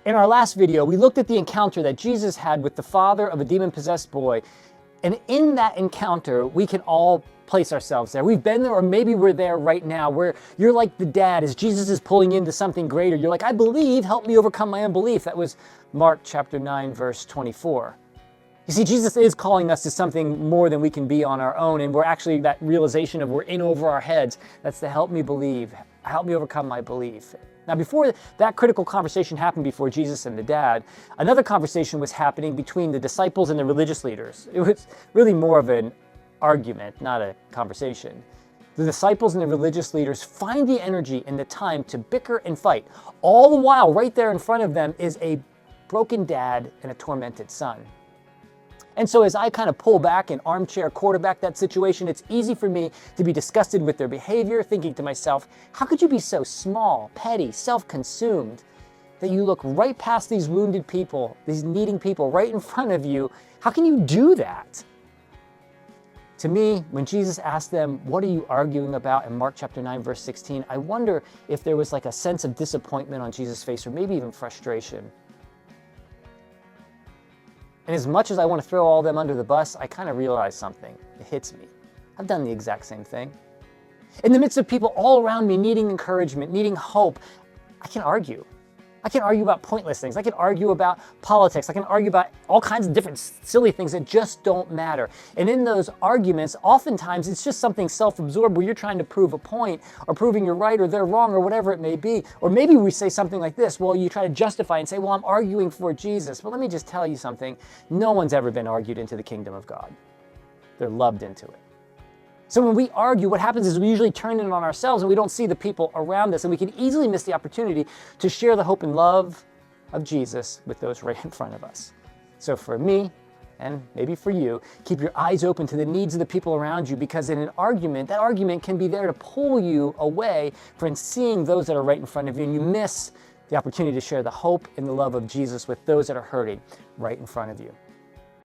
In our last video, we looked at the encounter that Jesus had with the father of a demon-possessed boy. And in that encounter, we can all place ourselves there. We've been there, or maybe we're there right now, where you're like the dad as Jesus is pulling into something greater. You're like, I believe, help me overcome my unbelief. That was Mark chapter 9, verse 24. You see, Jesus is calling us to something more than we can be on our own, and we're actually that realization of we're in over our heads. That's to help me believe, help me overcome my belief. Now, before that critical conversation happened before Jesus and the dad, another conversation was happening between the disciples and the religious leaders. It was really more of an argument, not a conversation. The disciples and the religious leaders find the energy and the time to bicker and fight. All the while, right there in front of them is a broken dad and a tormented son. And so as I kind of pull back and armchair quarterback that situation, it's easy for me to be disgusted with their behavior, thinking to myself, how could you be so small, petty, self-consumed, that you look right past these wounded people, these needing people right in front of you? How can you do that? To me, when Jesus asked them, what are you arguing about in Mark chapter 9, verse 16, I wonder if there was like a sense of disappointment on Jesus' face, or maybe even frustration. And as much as I want to throw all of them under the bus, I kind of realize something. It hits me. I've done the exact same thing. In the midst of people all around me needing encouragement, needing hope, I can argue. I can argue about pointless things. I can argue about politics. I can argue about all kinds of different silly things that just don't matter. And in those arguments, oftentimes it's just something self-absorbed where you're trying to prove a point, or proving you're right or they're wrong, or whatever it may be. Or maybe we say something like this. Well, you try to justify and say, well, I'm arguing for Jesus. Well, let me just tell you something. No one's ever been argued into the kingdom of God. They're loved into it. So when we argue, what happens is we usually turn in on ourselves and we don't see the people around us, and we can easily miss the opportunity to share the hope and love of Jesus with those right in front of us. So for me, and maybe for you, keep your eyes open to the needs of the people around you, because in an argument, that argument can be there to pull you away from seeing those that are right in front of you, and you miss the opportunity to share the hope and the love of Jesus with those that are hurting right in front of you.